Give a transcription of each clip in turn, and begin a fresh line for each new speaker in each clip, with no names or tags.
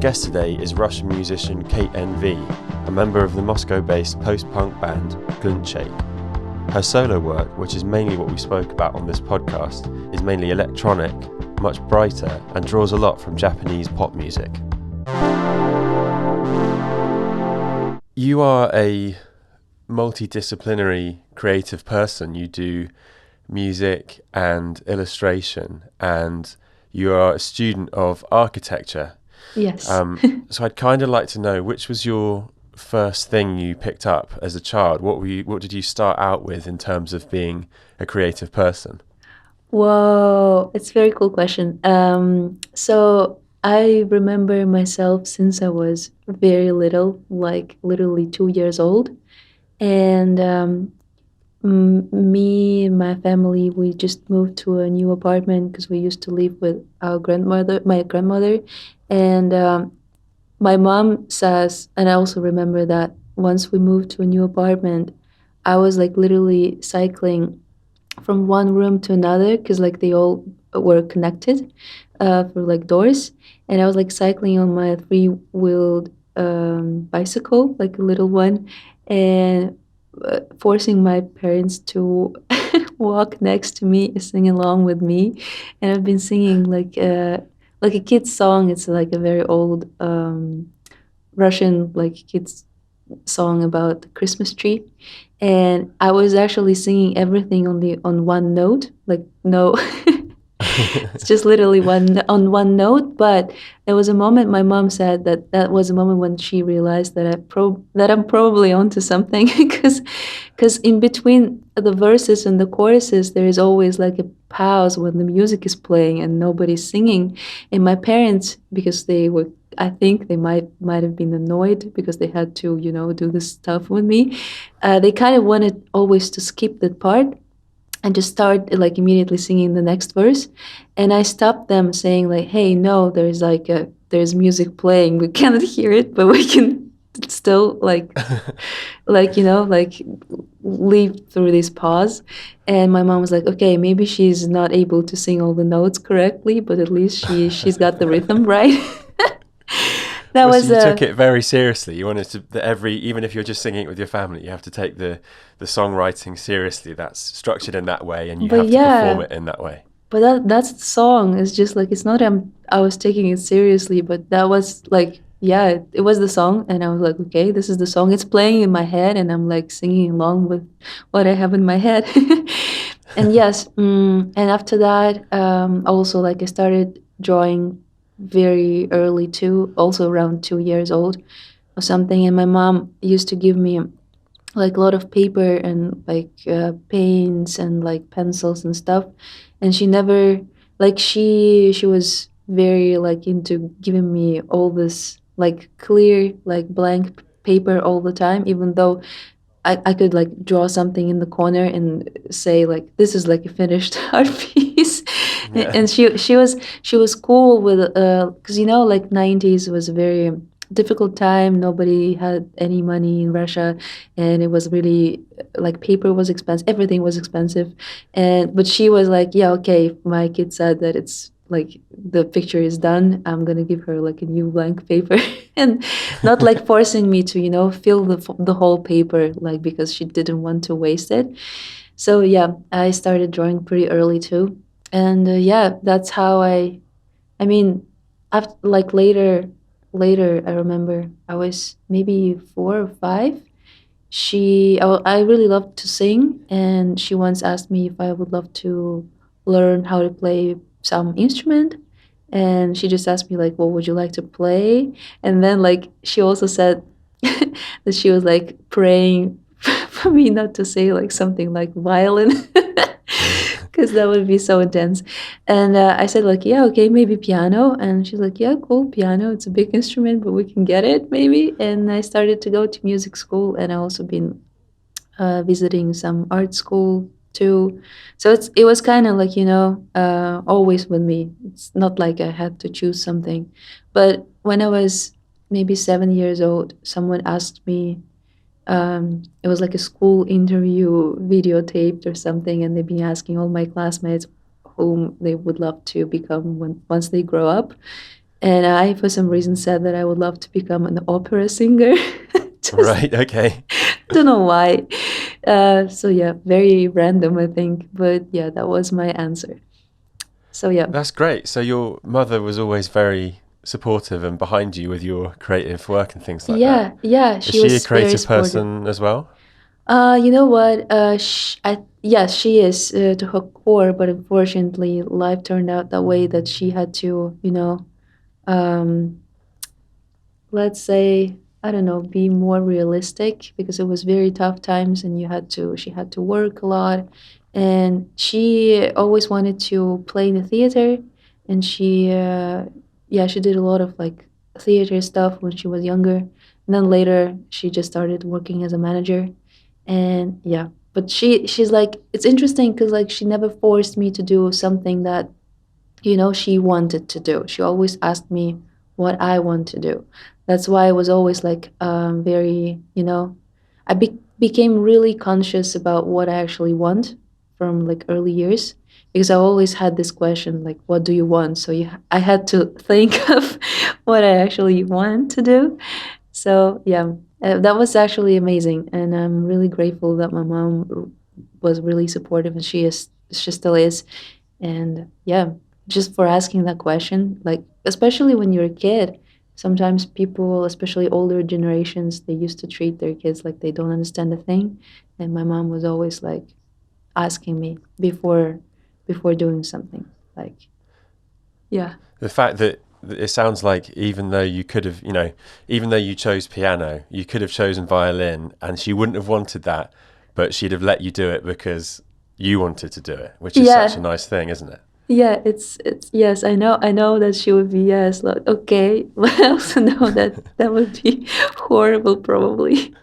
guest today is Russian musician Kate NV, a member of the Moscow-based post-punk band Glintshake. Her solo work, which is mainly what we spoke about on this podcast, is mainly electronic, much brighter, and draws a lot from Japanese pop music. You are a multidisciplinary creative person. You do music and illustration, and you are a student of architecture.
Yes.
So I'd kind of like to know, which was your first thing you picked up as a child? What did you start out with in terms of being a creative person?
Whoa, it's a very cool question. So I remember myself since I was very little, like literally 2 years old. And me and my family, we just moved to a new apartment because we used to live with my grandmother. And my mom says, and I also remember that once we moved to a new apartment, I was like literally cycling from one room to another because like they all were connected for like doors, and I was like cycling on my three-wheeled bicycle, like a little one, and forcing my parents to walk next to me, sing along with me, and I've been singing like a kid's song. It's like a very old Russian like kids song about the Christmas tree, and I was actually singing everything on one note, like no, it's just literally one note. But there was a moment my mom said that was a moment when she realized that I'm probably onto something because in between the verses and the choruses there is always like a pause when the music is playing and nobody's singing, and my parents, because they were, I think they might have been annoyed because they had to, do this stuff with me. They kind of wanted always to skip that part and just start like immediately singing the next verse. And I stopped them saying like, "Hey, no, there's music playing. We cannot hear it, but we can still like leave through this pause." And my mom was like, "Okay, maybe she's not able to sing all the notes correctly, but at least she's got the rhythm right." That
Well, so
was
you took
a
it very seriously. You wanted to even if you're just singing it with your family, you have to take the songwriting seriously. That's structured in that way, and you
but
have to perform
yeah,
it in that way.
but that's the song. It's just like it's not I was taking it seriously, but that was like, yeah, it was the song, and I was like, okay, this is the song. It's playing in my head, and I'm like singing along with what I have in my head. And yes, and after that, also like I started drawing very early too, also around 2 years old or something. And my mom used to give me like a lot of paper and like paints and like pencils and stuff, and she never, like she was very like into giving me all this like clear like blank paper all the time, even though I could like draw something in the corner and say like this is like a finished art piece.
Yeah.
And she was cool with because like 90s was a very difficult time. Nobody had any money in Russia, and it was really like paper was expensive, everything was expensive. And but she was like, yeah, okay, if my kid said that it's like the picture is done, I'm gonna give her like a new blank paper. And not like forcing me to fill the whole paper, like because she didn't want to waste it. So yeah, I started drawing pretty early too. And yeah, that's how I mean, after like later I remember I was maybe 4 or 5. I really loved to sing, and she once asked me if I would love to learn how to play some instrument. And she just asked me like, "What would you like to play?" And then like she also said that she was like praying for me not to say like something like violin, because that would be so intense. And I said like, yeah, okay, maybe piano. And she's like, yeah, cool, piano. It's a big instrument, but we can get it maybe. And I started to go to music school, and I also been visiting some art school too. So it was kind of like always with me. It's not like I had to choose something. But when I was maybe 7 years old, someone asked me, it was like a school interview videotaped or something, and they've been asking all my classmates whom they would love to become once they grow up. And I, for some reason, said that I would love to become an opera singer. Just
Right. Okay.
don't know why. So yeah, very random, I think. But yeah, that was my answer. So yeah.
That's great. So your mother was always very supportive and behind you with your creative work and things like that.
Yeah, yeah,
Is
she
she a
was very
creative
supportive.
person as well?
You know what? Yes, she is to her core, but unfortunately, life turned out that way that she had to, um, let's say, I don't know, be more realistic because it was very tough times and she had to work a lot. And she always wanted to play in the theater. And yeah, she did a lot of like theater stuff when she was younger. And then later, she just started working as a manager. And yeah, but she's like, it's interesting because like she never forced me to do something that she wanted to do. She always asked me what I want to do. That's why I was always like very, became really conscious about what I actually want from like early years because I always had this question like, what do you want? So I had to think of what I actually want to do. So yeah, that was actually amazing, and I'm really grateful that my mom was really supportive, and she still is. And yeah, just for asking that question, like especially when you're a kid, sometimes people, especially older generations, they used to treat their kids like they don't understand a thing, and my mom was always like asking me before doing something, like yeah.
The fact that it sounds like even though you could have, even though you chose piano, you could have chosen violin and she wouldn't have wanted that, but she'd have let you do it because you wanted to do it, which is such a
Yeah,
nice thing, isn't it?
yeah, it's yes, I know that she would be yes, like okay, but I also know that that would be horrible probably.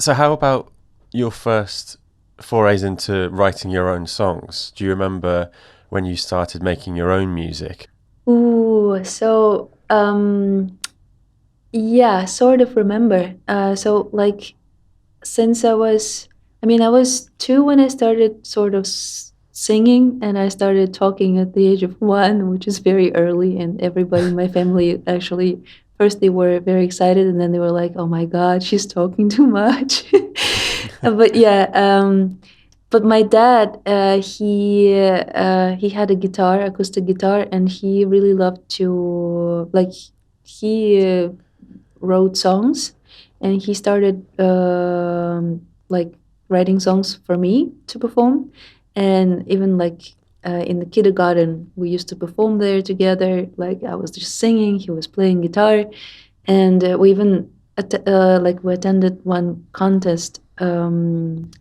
So, how about your first forays into writing your own songs? Do you remember when you started making your own music?
Ooh, so yeah, sort of remember. So like since I was 2 when I started sort of singing, and I started talking at the age of 1, which is very early. And everybody in my family actually, first they were very excited, and then they were like, "Oh my God, she's talking too much." But yeah, but my dad, he had a guitar, acoustic guitar, and he really loved to like he wrote songs, and he started like writing songs for me to perform, and even like in the kindergarten we used to perform there together. Like I was just singing, he was playing guitar, and we even like we attended one contest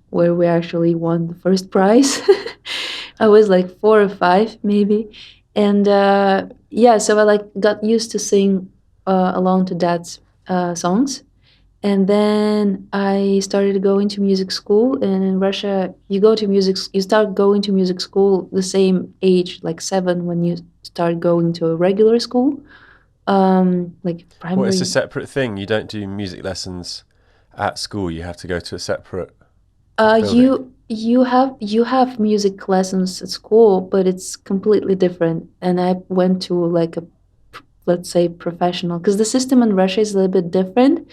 where we actually won the first prize. I was like 4 or 5 maybe, and yeah, so I like got used to sing along to dad's songs. And then I started going to music school. And in Russia, you start going to music school the same age, like 7, when you start going to a regular school, like
Well, it's a
primary.
separate thing. You don't do music lessons at school. You have to go to a separate building.
You have music lessons at school, but it's completely different. And I went to like a let's say professional, because the system in Russia is a little bit different,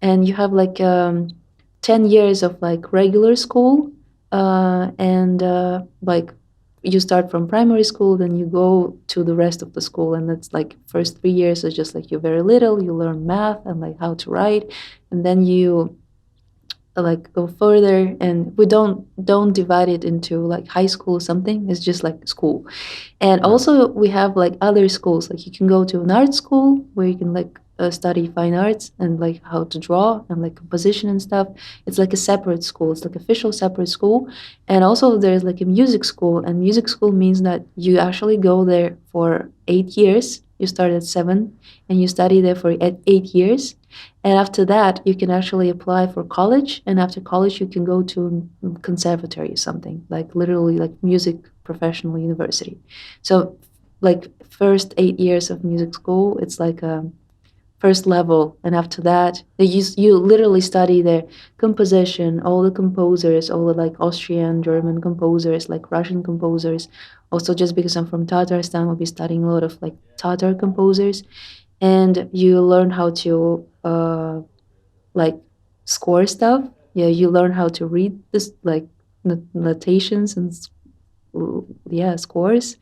and you have like 10 years of like regular school, and like you start from primary school, then you go to the rest of the school, and it's like first 3 years is just like you're very little, you learn math and like how to write, and then you like go further, and we don't divide it into like high school or something. It's just like school. And
Right.
also we have like other schools, like you can go to an art school where you can like study fine arts and like how to draw and like composition and stuff. It's like a separate school, it's like official separate school. And also there's like a music school, and music school means that you actually go there for 8 years. You start at 7 and you study there for 8 years, and after that you can actually apply for college, and after college you can go to a conservatory or something, like literally like music professional university. So like first 8 years of music school, it's like first level, and after that you literally study their composition, all the composers, all the like Austrian, German composers, like Russian composers. Also, just because I'm from Tatarstan, we'll be studying a lot of like Tatar composers, and you learn how to like score stuff. Yeah, you learn how to read this like notations and yeah, scores,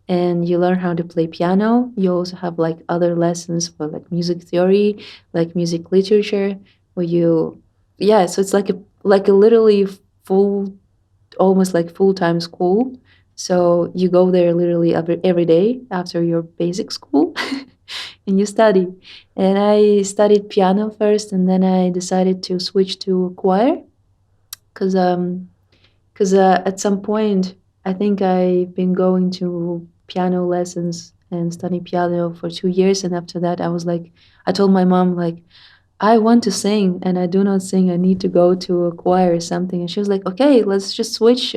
and you learn how to play piano. You also have like other lessons for like music theory, like music literature, where you yeah, so it's like a literally full, almost like full-time school. So you go there literally every day after your basic school and you study. And I studied piano first, and then I decided to switch to choir because at some point I think I've been going to piano lessons and studying piano for 2 years, and after that I was like, I told my mom like, I want to sing and I do not sing. I need to go to a choir or something. And she was like, okay, let's just switch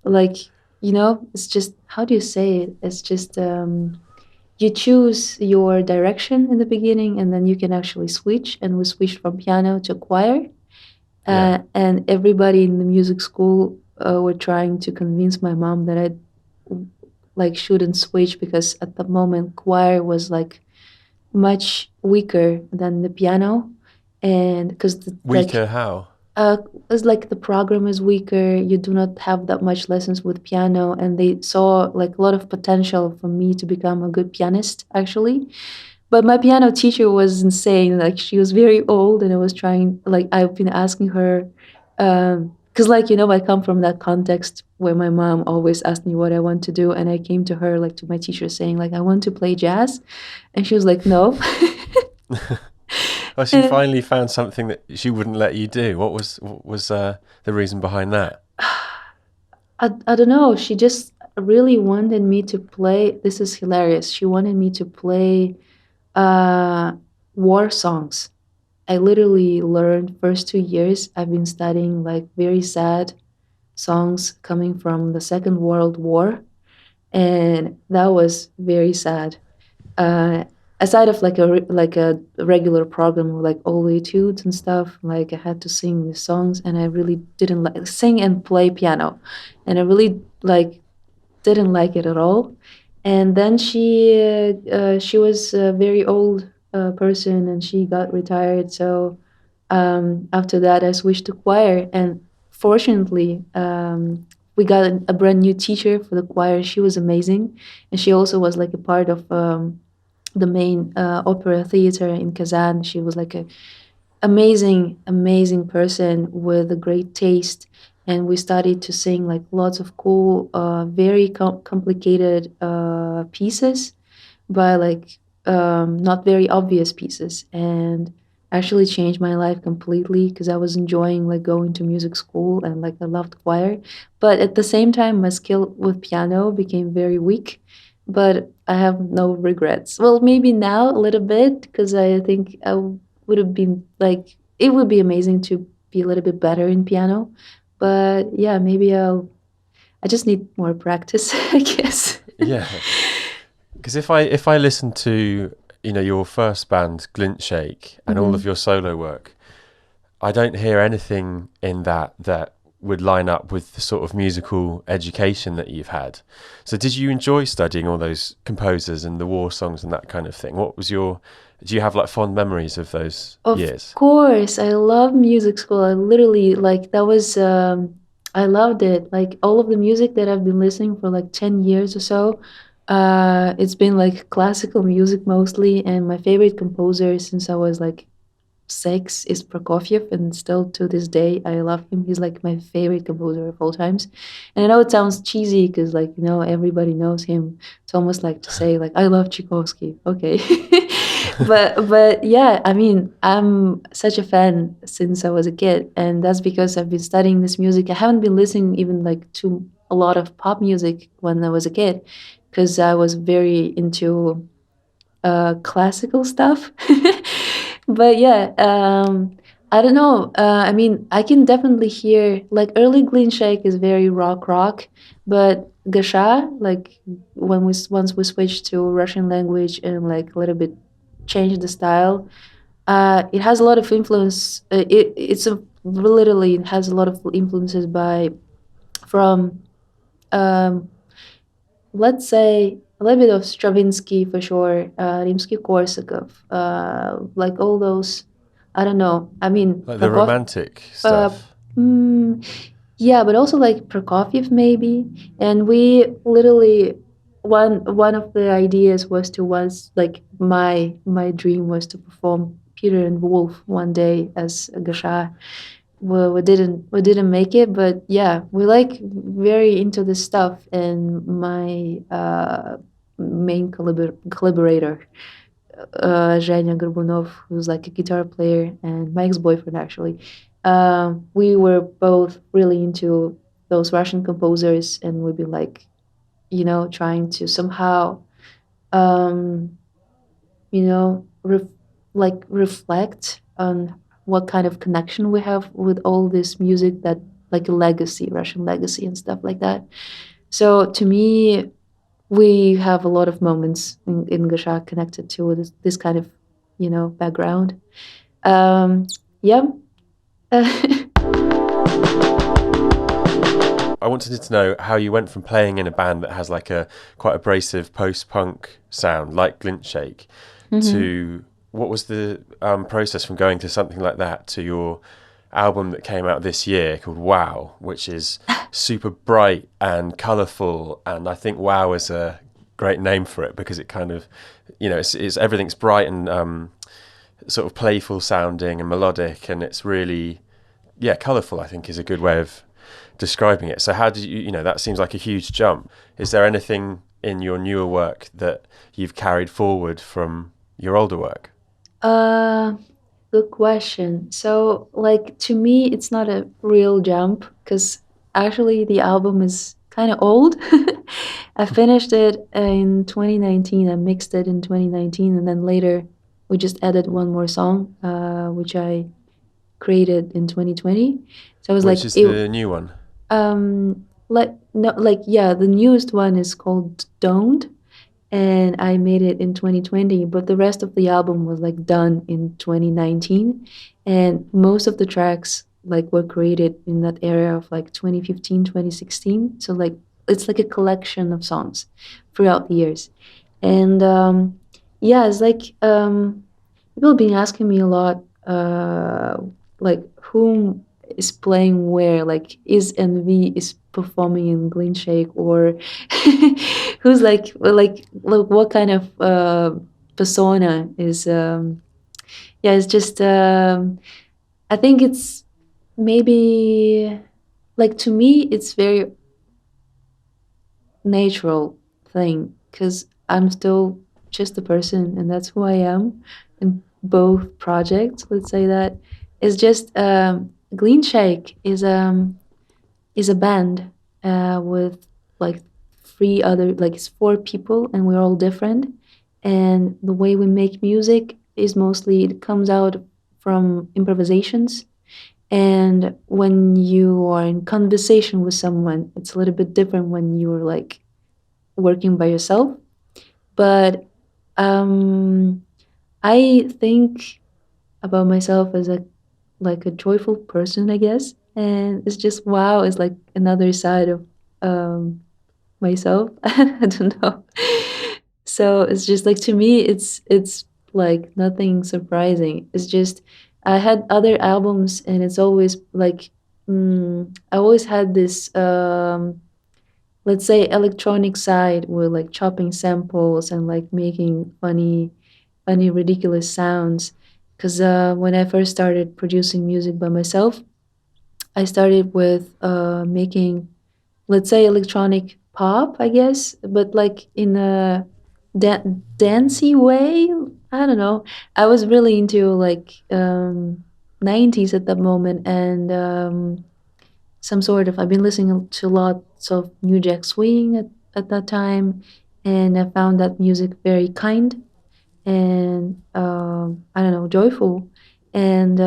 like, it's just, how do you say it? It's just, you choose your direction in the beginning and then you can actually switch. And we switched from piano to choir.
Yeah.
And everybody in the music school were trying to convince my mom that I like shouldn't switch because at the moment choir was like much weaker than the piano, and because like
Weaker how?
it's like the program is weaker, you do not have that much lessons with piano, and they saw like a lot of potential for me to become a good pianist actually. But my piano teacher was insane. Like she was very old, and I was trying. Like I've been asking her, because like I come from that context where my mom always asked me what I want to do, and I came to her like to my teacher saying like I want to play jazz, and she was like no.
Well, she
And
finally found something that she wouldn't let you do. What was the reason behind that?
I don't know. She just really wanted me to play. This is hilarious. She wanted me to play uh, war songs. I literally learned first 2 years. I've been studying like very sad songs coming from the Second World War, and that was very sad. Uh, Aside of like a regular program with like all the etudes and stuff, like I had to sing the songs, and I really didn't like sing and play piano, and I really like didn't like it at all. And then she was a very old person, and she got retired. So after that, I switched to choir, and fortunately, we got a brand new teacher for the choir. She was amazing, and she also was like a part of the main opera theater in Kazan. She was like a amazing, amazing person with a great taste. And we started to sing like lots of cool, very complicated pieces by like not very obvious pieces, and actually changed my life completely because I was enjoying like going to music school, and like I loved choir. But at the same time, my skill with piano became very weak. But I have no regrets. Well, maybe now a little bit because I think would have been like it would be amazing to be a little bit better in piano. But yeah, maybe I just need more practice, I guess.
Yeah, because if I listen to your first band Glintshake and all of
Mhm.
your solo work, I don't hear anything in that would line up with the sort of musical education that you've had. So did you enjoy studying all those composers and the war songs and that kind of thing? Do you have like fond memories of those
Of
years?
course, I love music school. I literally like that was I loved it. Like all of the music that I've been listening for like 10 years or so, it's been like classical music mostly, and my favorite composer since I was like six is Prokofiev, and still to this day I love him. He's like my favorite composer of all times. And I know it sounds cheesy because like everybody knows him. It's almost like to say like I love Tchaikovsky. Okay. But yeah, I mean, I'm such a fan since I was a kid, and that's because I've been studying this music. I haven't been listening even like to a lot of pop music when I was a kid because I was very into classical stuff. But yeah, I don't know. I mean, I can definitely hear like early Clean Shake is very rock, but Gasha, like once we switched to Russian language and like a little bit change the style. It has a lot of influence. Literally it has a lot of influences by from um, let's say a little bit of Stravinsky for sure, Rimsky-Korsakov, like all those. I don't know. I mean,
Like the
Prokofiev.
romantic
Uh,
stuff.
mm, yeah, but also like Prokofiev maybe. And we literally one of the ideas was to once like my dream was to perform Peter and Wolf one day as a geisha. We didn't make it, but yeah, we like very into this stuff. And my main collaborator, Zhenya Gorbunov, who's like a guitar player and my ex-boyfriend actually. We were both really into those Russian composers, and we'd be like, trying to somehow, um, like reflect on what kind of connection we have with all this music, that like a legacy, Russian legacy and stuff like that. So to me, we have a lot of moments in Gasha connected to this kind of, background. Um, yeah.
I wanted to know how you went from playing in a band that has like a quite abrasive post-punk sound, like Glintshake,
Mhm.
to what was the process from going to something like that to your album that came out this year called Wow, which is super bright and colourful, and I think Wow is a great name for it because it kind of, it's everything's bright and sort of playful sounding and melodic, and it's really, yeah, colourful, I think is a good way of describing it. So how did you, that seems like a huge jump. Is there anything in your newer work that you've carried forward from your older work?
Uh, Good question. So, like, to me, it's not a real jump because actually the album is kind of old. I finished it in 2019. I mixed it in 2019, and then later we just added one more song, which I created in 2020. So I was
Which
like,
is the new one?
like no, like yeah, the newest one is called Don't, and I made it in 2020, but the rest of the album was like done in 2019, and most of the tracks like were created in that area of like 2015, 2016. So like it's like a collection of songs throughout the years. And yeah, it's like people have been asking me a lot, like whom is playing where, like is NV is performing in Glen Shake, or who's like what kind of persona is yeah, it's just I think it's maybe like to me it's very natural thing because I'm still just a person, and that's who I am in both projects. Let's say that it's just Glean Shake is a band with like three other, like it's four people, and we're all different. And the way we make music is mostly it comes out from improvisations. And when you are in conversation with someone, it's a little bit different when you're like working by yourself. But um, I think about myself as a like a joyful person, I guess. And it's just wow, it's like another side of um, myself. I don't know. So it's just like to me, it's like nothing surprising. It's just I had other albums, and it's always like I always had this let's say electronic side with like chopping samples and like making funny ridiculous sounds, because when I first started producing music by myself, I started with making, let's say, electronic pop, I guess, but like in a dancey way. I don't know. I was really into like 90s at that moment, and some sort of I've been listening to lots of New Jack Swing at that time, and I found that music very kind and I don't know, joyful. And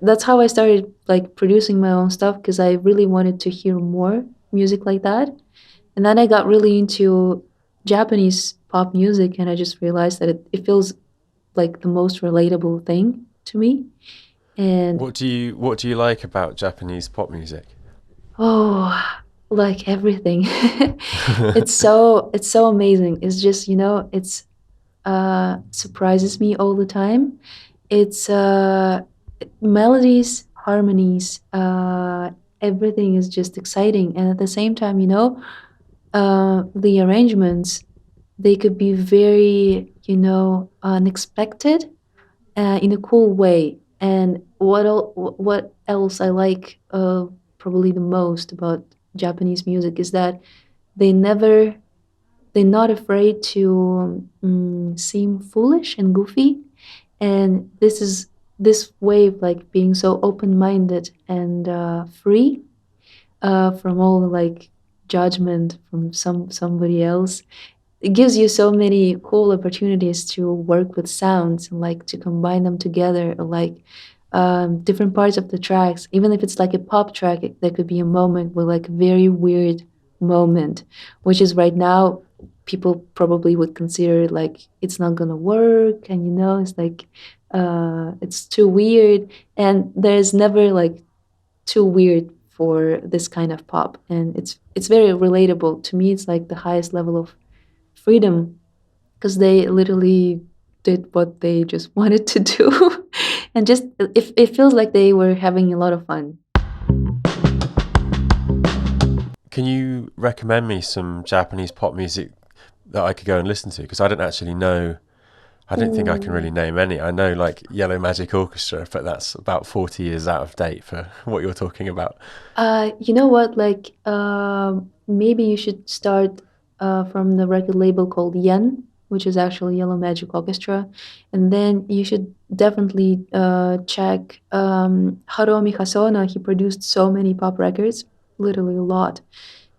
that's how I started like producing my own stuff because I really wanted to hear more music like that. And then I got really into Japanese pop music, and I just realized that it feels like the most relatable thing to me. And
what do you like about Japanese pop music?
oh, like everything. It's so amazing. It's just, it's surprises me all the time. It's melodies, harmonies, everything is just exciting. And at the same time, the arrangements, they could be very, unexpected in a cool way. And what else I like probably the most about Japanese music is that they never they're not afraid to seem foolish and goofy, and this way of like being so open-minded and free from all like judgment from somebody else. It gives you so many cool opportunities to work with sounds and like to combine them together, or like different parts of the tracks. Even if it's like a pop track, there could be a moment with like a very weird moment, which is right now people probably would consider like it's not gonna work, and it's like it's too weird, and there's never like too weird for this kind of pop, and it's very relatable to me. It's like the highest level of freedom because they literally did what they just wanted to do, and just it feels like they were having a lot of fun.
Can you recommend me some Japanese pop music that I could go and listen to? Because I don't actually know. I don't think I can really
Ooh.
name any. I know like Yellow Magic Orchestra, but that's about 40 years out of date for what you're talking about.
You know what? Like, maybe you should start from the record label called Yen, which is actually Yellow Magic Orchestra, and then you should definitely check Haruomi Hosono. He produced so many pop records, literally a lot,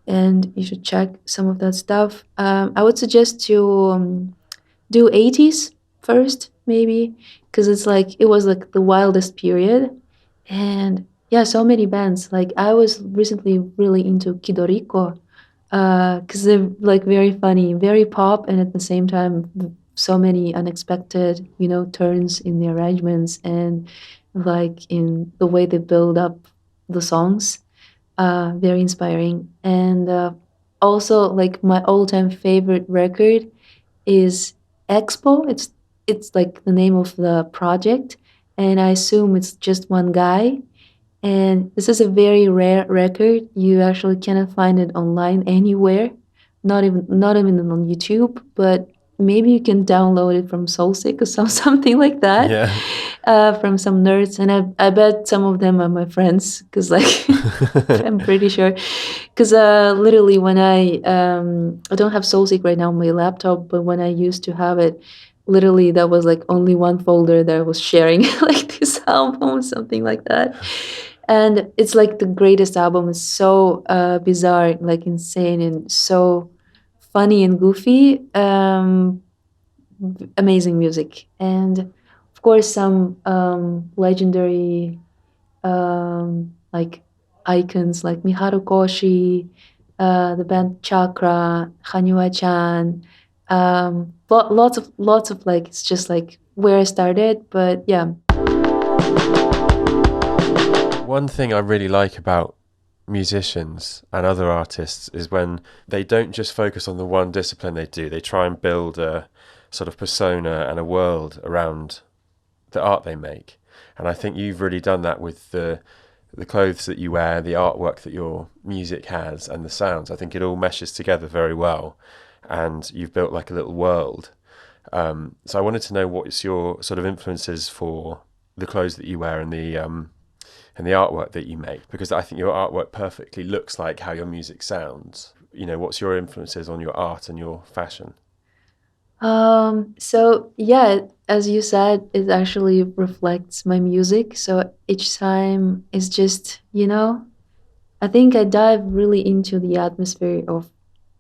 and you should check some of that stuff. I would suggest to do 80s first, maybe, because it's like it was like the wildest period. And yeah, so many bands. Like I was recently really into Kidoriko, because they're like very funny, very pop, and at the same time so many unexpected, turns in the arrangements and like in the way they build up the songs. Very inspiring. And also like my all-time favorite record is Expo. It's like the name of the project, and I assume it's just one guy. And this is a very rare record. You actually cannot find it online anywhere, not even on YouTube. But maybe you can download it from Soulseek or something like that,
Yeah.
from some nerds. And I bet some of them are my friends because like I'm pretty sure. Because literally, when I don't have SoulSeek right now on my laptop, but when I used to have it, literally that was like only one folder that I was sharing like this album or something like that. And it's like the greatest album. It's so bizarre, like insane, and so funny and goofy. Amazing music, and of course some legendary like icons like Miharu Koshi, the band Chakra, Hanua-chan. Lots of like it's just like where I started, but yeah.
One thing I really like about musicians and other artists is when they don't just focus on the one discipline they do, they try and build a sort of persona and a world around the art they make. And I think you've really done that with the clothes that you wear, the artwork that your music has, and the sounds. I think it all meshes together very well, and you've built like a little world. So I wanted to know what's your sort of influences for the clothes that you wear and the artwork that you make, because I think your artwork perfectly looks like how your music sounds. What's your influences on your art and your fashion?
So yeah, as you said, it actually reflects my music. So each time is just, I think I dive really into the atmosphere of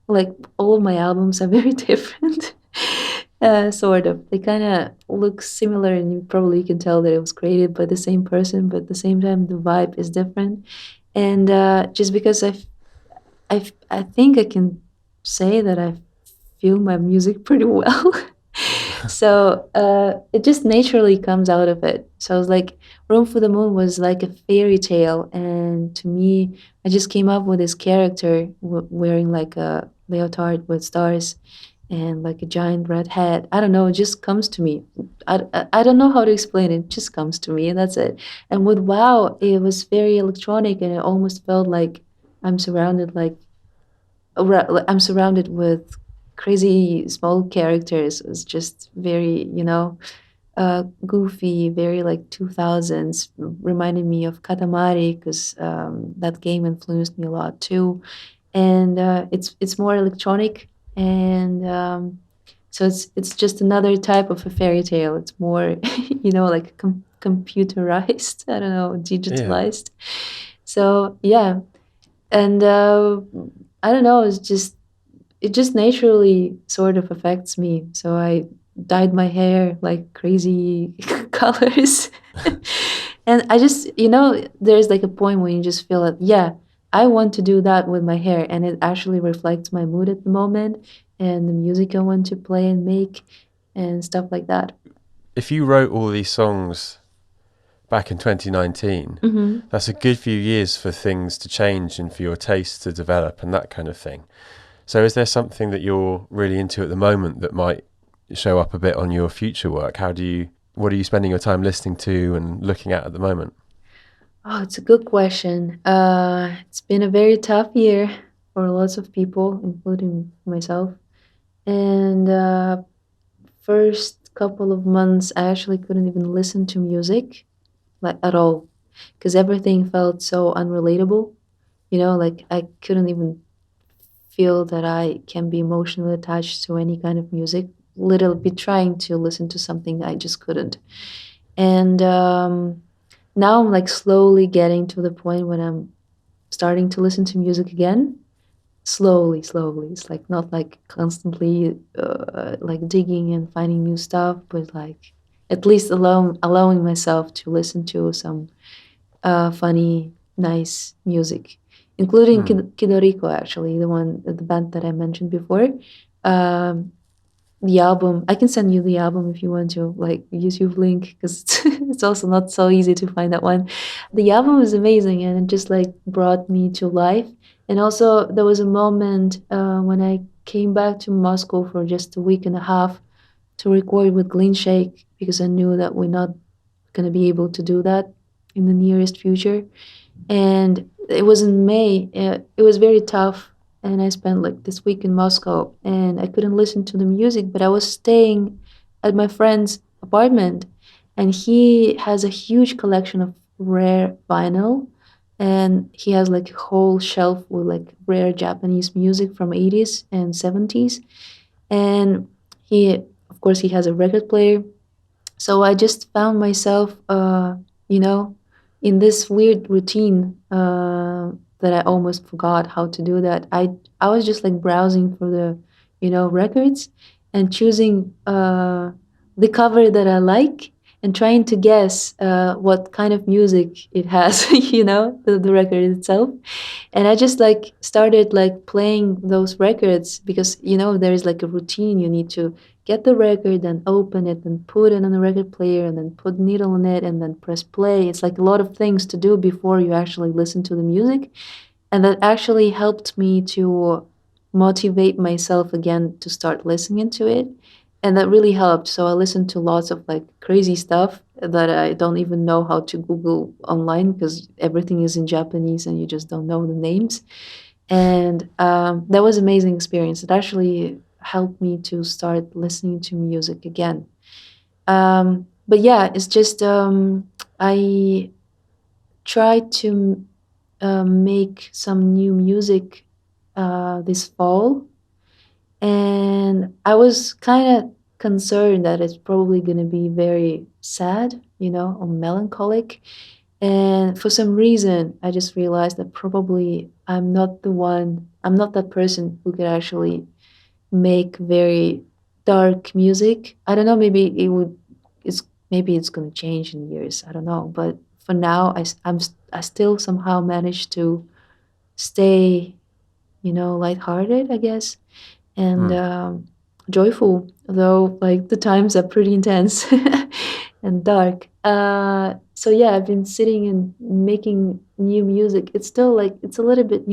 like all of my albums are very different. Sort of. They kind of look similar, and you probably can tell that it was created by the same person, but at the same time, the vibe is different. And just because I think I can say that I feel my music pretty well. So it just naturally comes out of it. So I was like, Room for the Moon was like a fairy tale, and to me, I just came up with this character wearing like a leotard with stars and like a giant red hat. I don't know, it just comes to me. I don't know how to explain it. It just comes to me, and that's it. And with WoW, it was very electronic, and it almost felt like I'm surrounded like I'm surrounded with crazy small characters. It's just very, goofy, very like 2000s, reminding me of Katamari because that game influenced me a lot too. And it's more electronic, and so it's just another type of a fairy tale. It's more, like computerized. I don't know,
Yeah.
digitalized. So yeah, and I don't know. It just naturally sort of affects me. So I dyed my hair like crazy colors. And I just, there's like a point when you just feel like, yeah, I want to do that with my hair. And it actually reflects my mood at the moment and the music I want to play and make and stuff like that.
If you wrote all these songs back in 2019,
Hmm.
that's a good few years for things to change and for your taste to develop and that kind of thing. So is there something that you're really into at the moment that might show up a bit on your future work? What are you spending your time listening to and looking at the moment?
Oh, it's a good question. It's been a very tough year for lots of people, including myself. And first couple of months, I actually couldn't even listen to music like at all because everything felt so unrelatable. Like I couldn't even feel that I can be emotionally attached to any kind of music. Literally, be trying to listen to something I just couldn't. And now I'm like slowly getting to the point when I'm starting to listen to music again, slowly, slowly. It's like not like constantly like digging and finding new stuff, but like at least allowing myself to listen to some funny, nice music, including
Hmm.
Kidoriko, actually, the band that I mentioned before. Um, the album, I can send you the album if you want to, like YouTube link, because it's also not so easy to find that one. The album is amazing, and it just like brought me to life. And also, there was a moment when I came back to Moscow for just a week and a half to record with Clean Shake because I knew that we're not going to be able to do that in the nearest future. And it was in May. It was very tough, and I spent like this week in Moscow, and I couldn't listen to the music, but I was staying at my friend's apartment, and he has a huge collection of rare vinyl, and he has like a whole shelf with like rare Japanese music from 80s and 70s, and he, of course, he has a record player. So I just found myself, you know, in this weird routine that I almost forgot how to do that. I was just like browsing for the, records and choosing the cover that I like and trying to guess what kind of music it has, the record itself. And I just like started like playing those records because there is like a routine. You need to get the record and open it and put it on the record player and then put needle on it and then press play. It's like a lot of things to do before you actually listen to the music, and that actually helped me to motivate myself again to start listening to it. And that really helped. So I listened to lots of like crazy stuff that I don't even know how to Google online because everything is in Japanese and you just don't know the names. And that was an amazing experience. It actually helped me to start listening to music again. But yeah, it's just I tried to make some new music this fall, and I was kind of concerned that it's probably going to be very sad, or melancholic. And for some reason, I just realized that probably I'm not that person who could actually make very dark music. I don't know, it's maybe it's going to change in years. I don't know. But for now, I still somehow manage to stay, lighthearted, I guess. And
Hmm.
joyful, though like the times are pretty intense and dark. So yeah, I've been sitting and making new music. It's still like it's a little bit,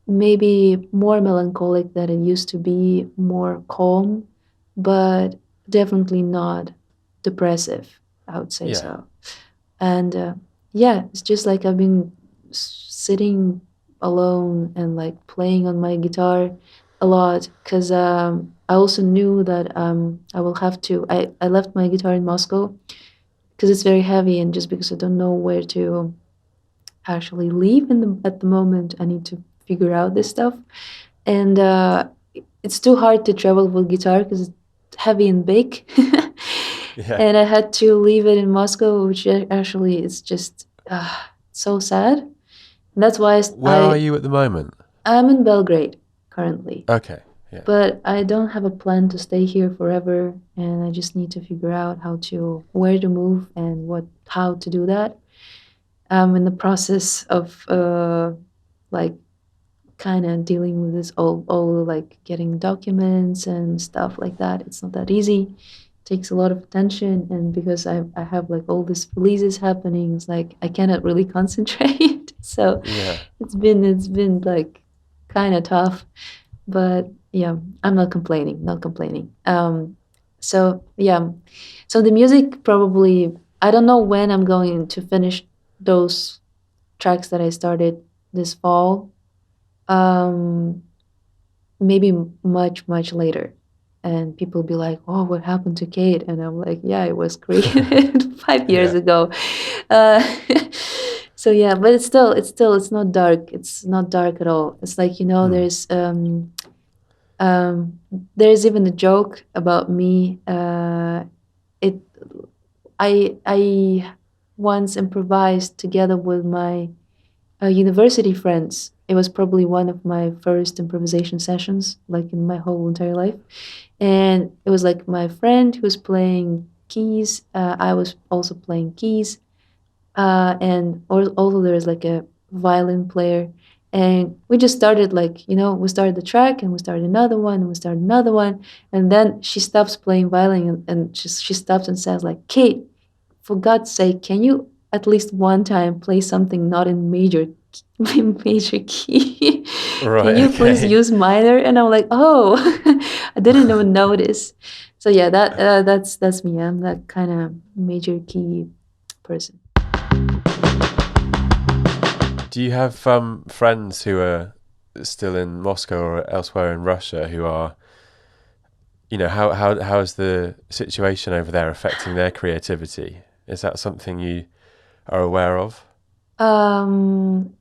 maybe more melancholic than it used to be, more calm, but definitely not depressive. I would say
Yeah.
so. And yeah, it's just like I've been sitting alone and like playing on my guitar a lot because I also knew that I will have to. I left my guitar in Moscow because it's very heavy, and just because I don't know where to actually leave at the moment, I need to figure out this stuff. And it's too hard to travel with guitar because it's heavy and big.
Yeah.
And I had to leave it in Moscow, which actually is just so sad. And that's why
Where are you at the moment?
I'm in Belgrade currently,
Okay. Yeah.
but I don't have a plan to stay here forever, and I just need to figure out where to move and how to do that. I'm in the process of like kind of dealing with this all like getting documents and stuff like that. It's not that easy. It takes a lot of attention, and because I have like all these releases happening, it's like I cannot really concentrate. So
Yeah.
it's been like kind of tough, but yeah, I'm not complaining, not complaining. So yeah, so the music probably, I don't know when I'm going to finish those tracks that I started this fall. Um, maybe much later, and people be like, "Oh, what happened to Kate?" And I'm like, "Yeah, it was created 5 years
Yeah.
ago." Uh, so yeah, but it's not dark. It's not dark at all. It's like
Hmm.
um, there's even a joke about me. It I once improvised together with my university friends. It was probably one of my first improvisation sessions, like in my whole entire life. And it was like my friend who was playing keys. I was also playing keys. And also there's like a violin player. And we just started like, we started the track and we started another one and we started another one. And then she stops playing violin and she stops and says like, Kate, for God's sake, can you at least one time play something not in major key? Can
Right.
you please
Okay.
use minor? And I'm like, oh, I didn't even notice. So yeah, that's me. I'm that kind of major key person.
Do you have friends who are still in Moscow or elsewhere in Russia who are, how is the situation over there affecting their creativity? Is that something you are aware of?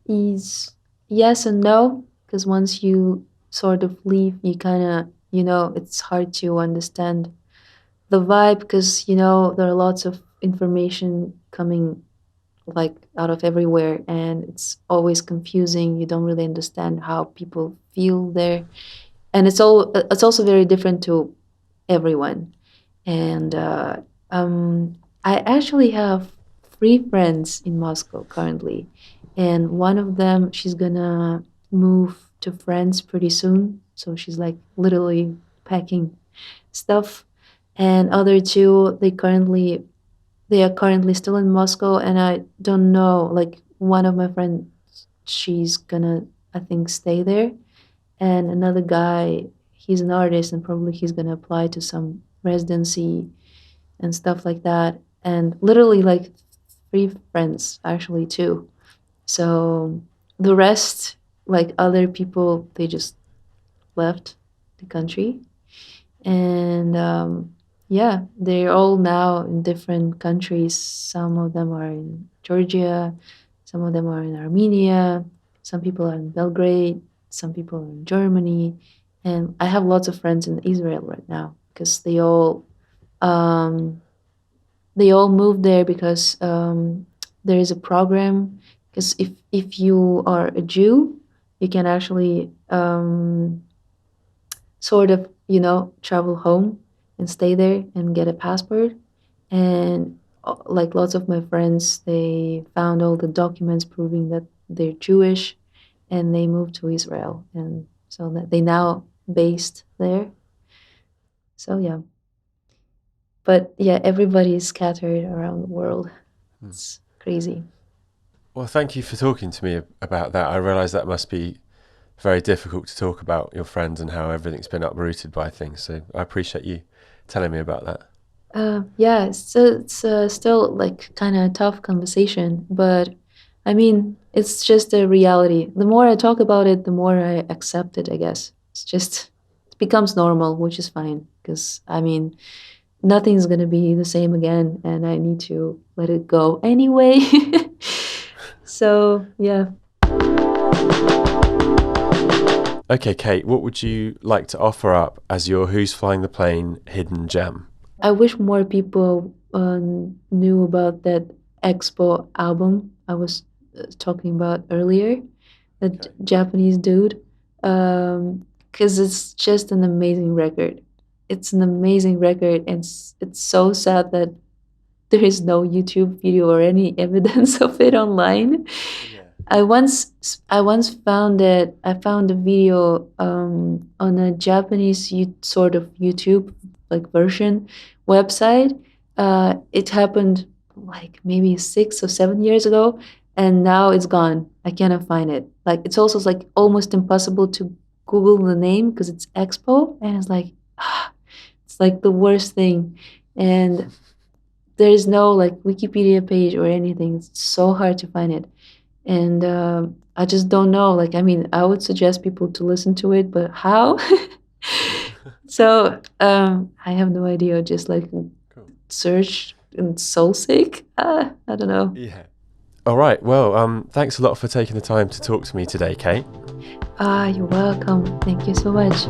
Is yes and no, because once you sort of leave, you kind of, it's hard to understand the vibe because, there are lots of information coming like out of everywhere and it's always confusing. You don't really understand how people feel there. And it's also very different to everyone. And I actually have three friends in Moscow currently, and one of them she's gonna move to France pretty soon, so she's like literally packing stuff. And other two, they are currently still in Moscow, and I don't know. Like one of my friends, she's gonna I think stay there, and another guy, he's an artist and probably he's going to apply to some residency and stuff like that. And literally like three friends actually too. So the rest, like other people, they just left the country. And yeah, they're all now in different countries. Some of them are in Georgia, some of them are in Armenia, some people are in Belgrade, some people are in Germany. And I have lots of friends in Israel right now because um, they all moved there because there is a program. Because if you are a Jew, you can actually sort of, travel home and stay there and get a passport. And like lots of my friends, they found all the documents proving that they're Jewish and they moved to Israel. And so that they now based there. So yeah, but yeah, everybody is scattered around the world. It's crazy.
Well, thank you for talking to me about that. I realise that must be very difficult to talk about your friends and how everything's been uprooted by things. So I appreciate you telling me about that.
Yeah, it's still like kind of tough conversation, but I mean, it's just a reality. The more I talk about it, the more I accept it, I guess. It's just, it becomes normal, which is fine. Because, I mean, nothing's gonna be the same again, and I need to let it go anyway. So, yeah.
Okay, Kate, what would you like to offer up as your Who's Flying the Plane hidden gem?
I wish more people knew about that Expo album I was talking about earlier, that
Okay.
Japanese dude, because it's just an amazing record. It's an amazing record, and it's so sad that there is no YouTube video or any evidence of it online.
Yeah.
I once found it. I found a video on a Japanese sort of YouTube like version website. It happened like maybe 6 or 7 years ago, and now it's gone. I cannot find it. Like it's also like almost impossible to Google the name because it's Expo, and it's like it's like the worst thing. And there is no like Wikipedia page or anything. It's so hard to find it, and I just don't know. Like, I mean, I would suggest people to listen to it, but how? So I have no idea. Just like
Cool.
search and soul sick. I don't know.
Yeah. All right. Well, thanks a lot for taking the time to talk to me today, Kate.
You're welcome. Thank you so much.